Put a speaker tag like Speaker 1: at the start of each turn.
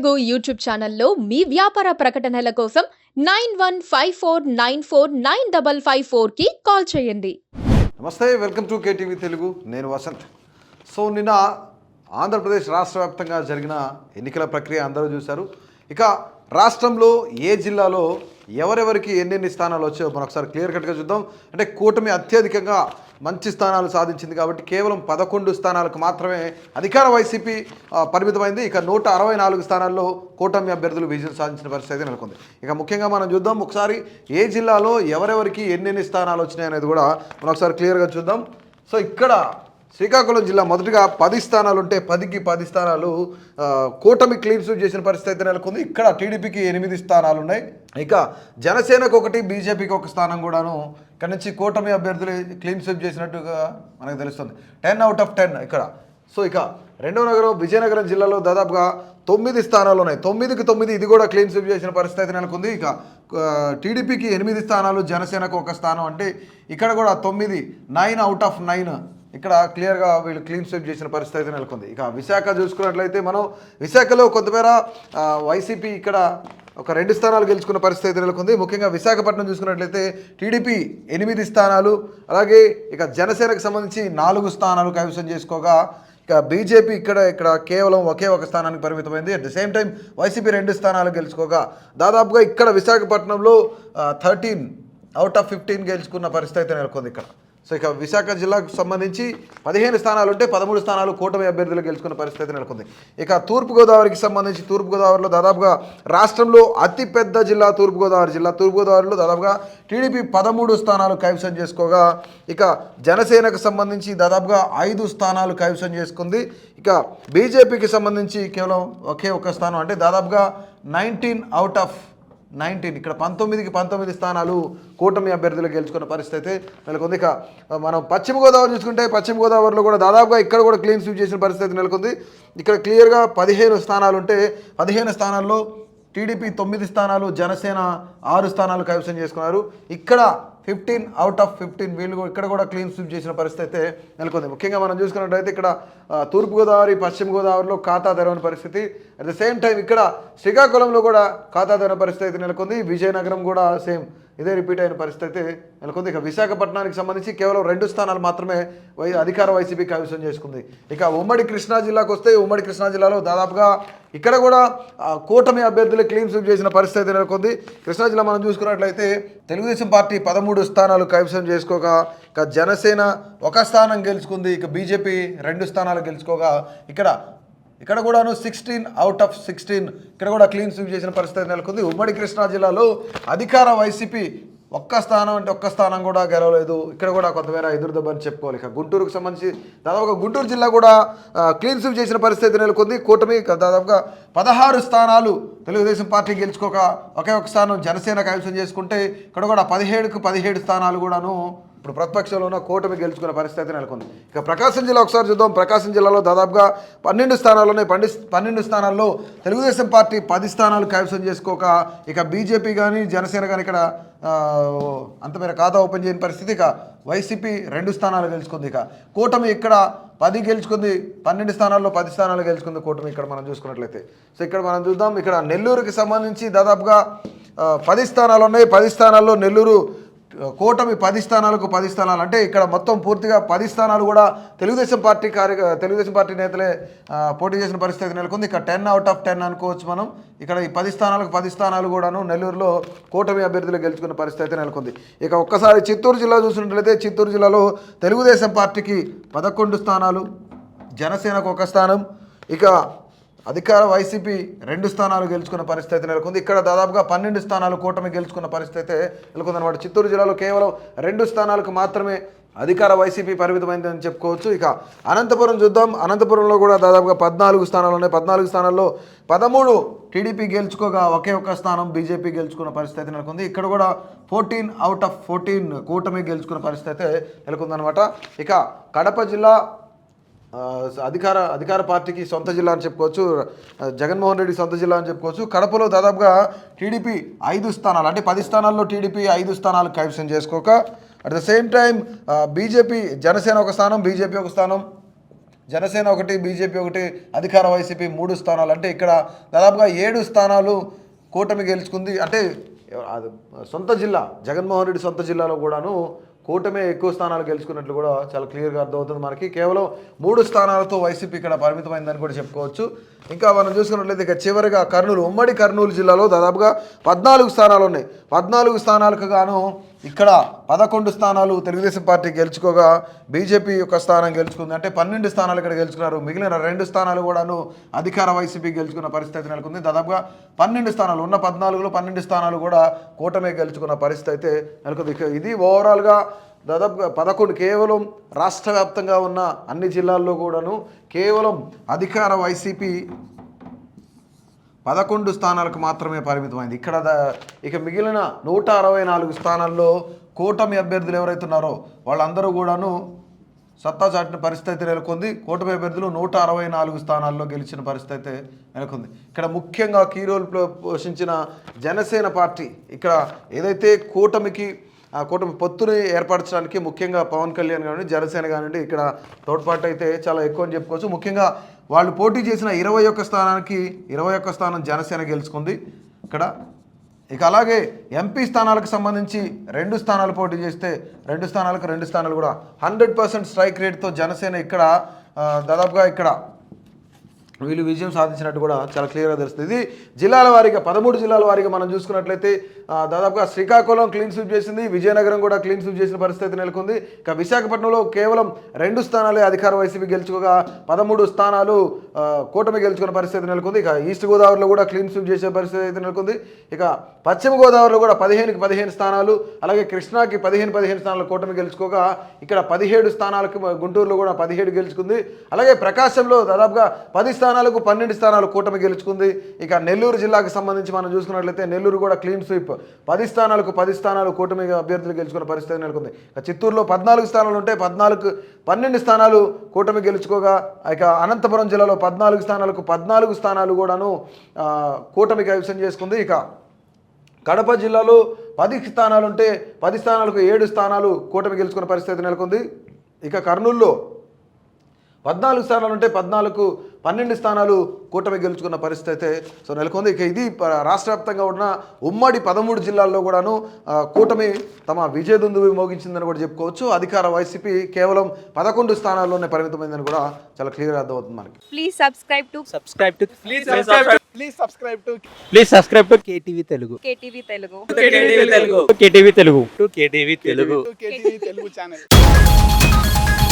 Speaker 1: Telugu YouTube ఛానల్లో మీ వ్యాపార ప్రకటనల కోసం 9154949554కి కాల్ చేయండి.
Speaker 2: నమస్తే, వెల్కమ్ టు కేటీవీ తెలుగు. నేను వసంత్. సో నిన్న ఆంధ్రప్రదేశ్ రాష్ట్ర వ్యాప్తంగా జరిగిన ఎన్నికల ప్రక్రియ అందరూ చూశారు. ఇక రాష్ట్రంలో ఏ జిల్లాలో ఎవరెవరికి ఎన్నెన్ని స్థానాలు వచ్చాయో మనం ఒకసారి క్లియర్ కట్గా చూద్దాం. అంటే కూటమి అత్యధికంగా మంచి స్థానాలు సాధించింది కాబట్టి కేవలం 11 స్థానాలకు మాత్రమే అధికార వైసీపీ పరిమితమైంది. ఇక 164 స్థానాల్లో కూటమి అభ్యర్థులు విజయం సాధించిన పరిస్థితి నెలకొంది. ఇక ముఖ్యంగా మనం చూద్దాం ఒకసారి ఏ జిల్లాలో ఎవరెవరికి ఎన్నెన్ని స్థానాలు వచ్చినాయి అనేది కూడా మనం ఒకసారి క్లియర్గా చూద్దాం. సో ఇక్కడ శ్రీకాకుళం జిల్లా మొదటిగా 10 స్థానాలు ఉంటే 10కి 10 స్థానాలు కూటమి క్లీన్ స్వీప్ చేసిన పరిస్థితి అయితే నెలకొంది. ఇక్కడ టీడీపీకి 8 స్థానాలు ఉన్నాయి. ఇక జనసేనకు 1, బీజేపీకి 1 స్థానం కూడాను ఇక్కడ నుంచి కూటమి అభ్యర్థులు క్లీన్ స్వీప్ చేసినట్టుగా మనకు తెలుస్తుంది. 10 out of 10 ఇక్కడ. సో ఇక రెండవ నగరం విజయనగరం జిల్లాలో దాదాపుగా 9 స్థానాలు ఉన్నాయి. 9కి 9 ఇది కూడా క్లీన్ స్వీప్ చేసిన పరిస్థితి నెలకొంది. ఇక టీడీపీకి 8 స్థానాలు, జనసేనకు 1 స్థానం. అంటే ఇక్కడ కూడా 9 out of 9 ఇక్కడ క్లియర్గా వీళ్ళు క్లీన్ స్వీప్ చేసిన పరిస్థితి నెలకొంది. ఇక విశాఖ చూసుకున్నట్లయితే మనం విశాఖలో కొంతమేర వైసీపీ ఇక్కడ ఒక 2 స్థానాలు గెలుచుకున్న పరిస్థితి నెలకొంది. ముఖ్యంగా విశాఖపట్నం చూసుకున్నట్లయితే టీడీపీ 8 స్థానాలు, అలాగే ఇక జనసేనకు సంబంధించి 4 స్థానాలు కైవసం చేసుకోగా ఇక బీజేపీ ఇక్కడ కేవలం ఒకే 1 స్థానానికి పరిమితమైంది. At the same time YCP 2 స్థానాలు గెలుచుకోగా దాదాపుగా ఇక్కడ విశాఖపట్నంలో 13 out of 15 గెలుచుకున్న పరిస్థితి నెలకొంది ఇక్కడ. సో ఇక విశాఖ జిల్లాకు సంబంధించి 15 స్థానాలు ఉంటే 13 స్థానాలు కూటమి అభ్యర్థులు గెలుచుకున్న పరిస్థితి నెలకొంది. ఇక తూర్పుగోదావరికి సంబంధించి తూర్పుగోదావరిలో దాదాపుగా రాష్ట్రంలో అతిపెద్ద జిల్లా తూర్పుగోదావరి జిల్లా. తూర్పుగోదావరిలో దాదాపుగా టీడీపీ 13 స్థానాలు కైవసం చేసుకోగా ఇక జనసేనకు సంబంధించి దాదాపుగా 5 స్థానాలు కైవసం చేసుకుంది. ఇక బీజేపీకి సంబంధించి కేవలం ఒకే 1 స్థానం. అంటే దాదాపుగా 19 out of 19 ఇక్కడ 19కి 19 స్థానాలు కూటమి అభ్యర్థులు గెలుచుకున్న పరిస్థితి నెలకొంది. ఇక మనం పశ్చిమ గోదావరి చూసుకుంటే పశ్చిమ గోదావరిలో కూడా దాదాపుగా ఇక్కడ కూడా క్లీన్ స్వీప్ చేసిన పరిస్థితి నెలకొంది. ఇక్కడ క్లియర్గా 15 స్థానాలు ఉంటే 15 స్థానాల్లో టీడీపీ 9 స్థానాలు, జనసేన 6 స్థానాలు కైవసం చేసుకున్నారు. ఇక్కడ 15 out of 15 వీళ్ళు ఇక్కడ కూడా క్లీన్ స్వీప్ చేసిన పరిస్థితి అయితే నెలకొంది. ముఖ్యంగా మనం చూసుకున్నట్టయితే ఇక్కడ తూర్పుగోదావరి, పశ్చిమ గోదావరిలో ఖాతా తెరవని పరిస్థితి. అట్ ద సేమ్ టైం ఇక్కడ శ్రీకాకుళంలో కూడా ఖాతా తెరవని పరిస్థితి నెలకొంది. విజయనగరం కూడా సేమ్ ఇదే రిపీట్ అయిన పరిస్థితి నెలకొంది. ఇక విశాఖపట్నానికి సంబంధించి కేవలం 2 స్థానాలు మాత్రమే అధికార వైసీపీ కైవసం చేసుకుంది. ఇక ఉమ్మడి కృష్ణా జిల్లాకు వస్తే ఉమ్మడి కృష్ణా జిల్లాలో దాదాపుగా ఇక్కడ కూడా కూటమి అభ్యర్థులు క్లీన్ స్వీప్ చేసిన పరిస్థితి నెలకొంది. కృష్ణా జిల్లా మనం చూసుకున్నట్లయితే తెలుగుదేశం పార్టీ 13 స్థానాలు కైవసం చేసుకోగా ఇక జనసేన 1 స్థానం గెలుచుకుంది. ఇక బీజేపీ 2 స్థానాలు గెలుచుకోగా ఇక్కడ కూడాను 16 out of 16 ఇక్కడ కూడా క్లీన్ స్వీప్ చేసిన పరిస్థితి నెలకొంది. ఉమ్మడి కృష్ణా జిల్లాలో అధికార వైసీపీ 1 స్థానం అంటే 1 స్థానం కూడా గెలవలేదు. ఇక్కడ కూడా కొంతమేర ఎదురుదెబ్బని చెప్పుకోవాలి. ఇక గుంటూరుకు సంబంధించి దాదాపుగా గుంటూరు జిల్లా కూడా క్లీన్ స్వీప్ చేసిన పరిస్థితి నెలకొంది. కూటమి దాదాపుగా 16 స్థానాలు తెలుగుదేశం పార్టీ గెలుచుకోక ఒకే 1 స్థానం జనసేన కైవసం చేసుకుంటే ఇక్కడ కూడా 17కు 17 స్థానాలు కూడాను ఇప్పుడు ప్రతిపక్షంలో ఉన్న కూటమి గెలుచుకున్న పరిస్థితి నెలకొంది. ఇక ప్రకాశం జిల్లా ఒకసారి చూద్దాం. ప్రకాశం జిల్లాలో దాదాపుగా 12 స్థానాలు ఉన్నాయి. 12 స్థానాల్లో తెలుగుదేశం పార్టీ 10 స్థానాలు కైవసం చేసుకోక ఇక బీజేపీ కానీ జనసేన కానీ ఇక్కడ అంతమేర ఖాతా ఓపెన్ చేయని పరిస్థితి. ఇక వైసీపీ 2 స్థానాలు గెలుచుకుంది. ఇక కూటమి ఇక్కడ 10 గెలుచుకుంది. 12 స్థానాల్లో 10 స్థానాలు గెలుచుకుంది కూటమి ఇక్కడ మనం చూసుకున్నట్లయితే. సో ఇక్కడ మనం చూద్దాం. ఇక్కడ నెల్లూరుకి సంబంధించి దాదాపుగా 10 స్థానాలు ఉన్నాయి. 10 స్థానాల్లో నెల్లూరు కూటమి 10 స్థానాలకు 10 స్థానాలు. అంటే ఇక్కడ మొత్తం పూర్తిగా 10 స్థానాలు కూడా తెలుగుదేశం పార్టీ నేతలే పోటీ చేసిన పరిస్థితి నెలకొంది. ఇక 10 out of 10 అనుకోవచ్చు మనం. ఇక్కడ ఈ 10 స్థానాలకు 10 స్థానాలు కూడాను నెల్లూరులో కూటమి అభ్యర్థులు గెలుచుకున్న పరిస్థితి నెలకొంది. ఇక ఒక్కసారి చిత్తూరు జిల్లా చూసినట్లయితే చిత్తూరు జిల్లాలో తెలుగుదేశం పార్టీకి 11 స్థానాలు, జనసేనకు 1 స్థానం, ఇక అధికార వైసీపీ 2 స్థానాలు గెలుచుకున్న పరిస్థితి నెలకొంది. ఇక్కడ దాదాపుగా 12 స్థానాలు కూటమి గెలుచుకున్న పరిస్థితి నెలకొందన్నమాట. చిత్తూరు జిల్లాలో కేవలం 2 స్థానాలకు మాత్రమే అధికార వైసీపీ పరిమితమైందని చెప్పుకోవచ్చు. ఇక అనంతపురం చూద్దాం. అనంతపురంలో కూడా దాదాపుగా 14 స్థానాలు ఉన్నాయి. 14 స్థానాల్లో 13 టీడీపీ గెలుచుకోగా ఒకే 1 స్థానం బీజేపీ గెలుచుకున్న పరిస్థితి నెలకొంది. ఇక్కడ కూడా 14 out of 14 కూటమి గెలుచుకున్న పరిస్థితి నెలకొందనమాట. ఇక కడప జిల్లా అధికార పార్టీకి సొంత జిల్లా అని చెప్పుకోవచ్చు. జగన్మోహన్ రెడ్డి సొంత జిల్లా అని చెప్పుకోవచ్చు. కడపలో దాదాపుగా టీడీపీ 5 స్థానాలు అంటే 10 స్థానాల్లో టీడీపీ 5 స్థానాలు కైవసం చేసుకోక at the same time BJP Janasena 1 స్థానం, బీజేపీ 1 స్థానం, జనసేన ఒకటి, బీజేపీ ఒకటి, అధికార వైసీపీ 3 స్థానాలు. అంటే ఇక్కడ దాదాపుగా 7 స్థానాలు కూటమి గెలుచుకుంది. అంటే అది సొంత జిల్లా, జగన్మోహన్ రెడ్డి సొంత జిల్లాలో కూడాను కూటమే ఎక్కువ స్థానాలు గెలుచుకున్నట్లు కూడా చాలా క్లియర్గా అర్థమవుతుంది మనకి. కేవలం 3 స్థానాలతో వైసీపీ ఇక్కడ పరిమితమైందని కూడా చెప్పుకోవచ్చు. ఇంకా మనం చూసుకున్నట్లయితే ఇక చివరిగా కర్నూలు, ఉమ్మడి కర్నూలు జిల్లాలో దాదాపుగా 14 స్థానాలు ఉన్నాయి. 14 స్థానాలకు గాను ఇక్కడ 11 స్థానాలు తెలుగుదేశం పార్టీ గెలుచుకోగా బీజేపీ ఒక స్థానం గెలుచుకుంది. అంటే 12 స్థానాలు ఇక్కడ గెలుచుకున్నారు. మిగిలిన 2 స్థానాలు కూడాను అధికార వైసీపీ గెలుచుకున్న పరిస్థితి నెలకొంది. దాదాపుగా 12 స్థానాలు ఉన్న 14లో 12 స్థానాలు కూడా కూటమే గెలుచుకున్న పరిస్థితి అయితే నెలకొంది. ఇక ఇది ఓవరాల్గా దాదాపుగా 11, కేవలం రాష్ట్ర వ్యాప్తంగా ఉన్న అన్ని జిల్లాల్లో కూడాను కేవలం అధికార వైసీపీ 11 స్థానాలకు మాత్రమే పరిమితమైంది. ఇక్కడ ఇక మిగిలిన 164 స్థానాల్లో కూటమి అభ్యర్థులు ఎవరైతే ఉన్నారో వాళ్ళందరూ కూడాను సత్తా చాటిన పరిస్థితి నెలకొంది. కూటమి అభ్యర్థులు 164 స్థానాల్లో గెలిచిన పరిస్థితి అయితే నెలకొంది. ఇక్కడ ముఖ్యంగా కీ రోల్ పోషించిన జనసేన పార్టీ ఇక్కడ ఏదైతే కూటమికి ఆ కూటమి పొత్తుని ఏర్పరచడానికి ముఖ్యంగా పవన్ కళ్యాణ్ కానివ్వండి, జనసేన కానివ్వండి ఇక్కడ తోడ్పాటు అయితే చాలా ఎక్కువ అని చెప్పుకోవచ్చు. ముఖ్యంగా వాళ్ళు పోటీ చేసిన 21 స్థానానికి 21 స్థానం జనసేన గెలుచుకుంది ఇక్కడ. ఇక అలాగే ఎంపీ స్థానాలకు సంబంధించి 2 స్థానాలు పోటీ చేస్తే 2 స్థానాలకు 2 స్థానాలు కూడా 100% స్ట్రైక్ రేట్తో జనసేన ఇక్కడ దాదాపుగా ఇక్కడ వీళ్ళు విజయం సాధించినట్టు కూడా చాలా క్లియర్గా తెలుస్తుంది. ఇది జిల్లాల వారీగా 13 జిల్లాల వారీగా మనం చూసుకున్నట్లయితే దాదాపుగా శ్రీకాకుళం క్లీన్ స్వీప్ చేసింది, విజయనగరం కూడా క్లీన్ స్వీప్ చేసిన పరిస్థితి నెలకొంది. ఇక విశాఖపట్నంలో కేవలం 2 స్థానాలే అధికార వైసీపీ గెలుచుకోగా 13 స్థానాలు కూటమి గెలుచుకున్న పరిస్థితి నెలకొంది. ఇక ఈస్ట్ గోదావరిలో కూడా క్లీన్ స్వీప్ చేసే పరిస్థితి అయితే నెలకొంది. ఇక పశ్చిమ గోదావరిలో కూడా 15కి 15 స్థానాలు, అలాగే కృష్ణాకి 15 స్థానాలు కూటమి గెలుచుకోగా ఇక్కడ 17 స్థానాలకు గుంటూరులో కూడా 17 గెలుచుకుంది. అలాగే ప్రకాశంలో దాదాపుగా 10 స్థానాలకు 12 స్థానాలు కూటమి గెలుచుకుంది. ఇక నెల్లూరు జిల్లాకు సంబంధించి మనం చూసుకున్నట్లయితే నెల్లూరు కూడా క్లీన్ స్వీప్ 10 స్థానాలకు 10 స్థానాలు కూటమి అభ్యర్థులు గెలుచుకున్న పరిస్థితి నెలకొంది. ఇక చిత్తూరులో 14 స్థానాలు ఉంటే 12 స్థానాలు కూటమి గెలుచుకోగా ఇక అనంతపురం జిల్లాలో 14 స్థానాలకు 14 స్థానాలు కూడాను కూటమి కైవసం చేసుకుంది. ఇక కడప జిల్లాలో 10 స్థానాలు ఉంటే 10 స్థానాలకు 7 స్థానాలు కూటమి గెలుచుకున్న పరిస్థితి నెలకొంది. ఇక కర్నూలులో 14 స్థానాలు ఉంటే 12 స్థానాలు కూటమి గెలుచుకున్న పరిస్థితి అయితే నెలకొంది. ఇక ఇది రాష్ట్ర వ్యాప్తంగా ఉన్న ఉమ్మడి 13 జిల్లాల్లో కూడాను కూటమి తమ విజయదుందువి మోగించిందని కూడా చెప్పుకోవచ్చు. అధికార వైసీపీ కేవలం 11 స్థానాల్లోనే పరిమితమైందని కూడా చాలా క్లియర్ అర్థమవుతుంది మనకి.
Speaker 3: Please subscribe to
Speaker 4: KTV Telugu.
Speaker 3: KTV Telugu.
Speaker 4: KTV Telugu. KTV Telugu.
Speaker 3: KTV Telugu channel.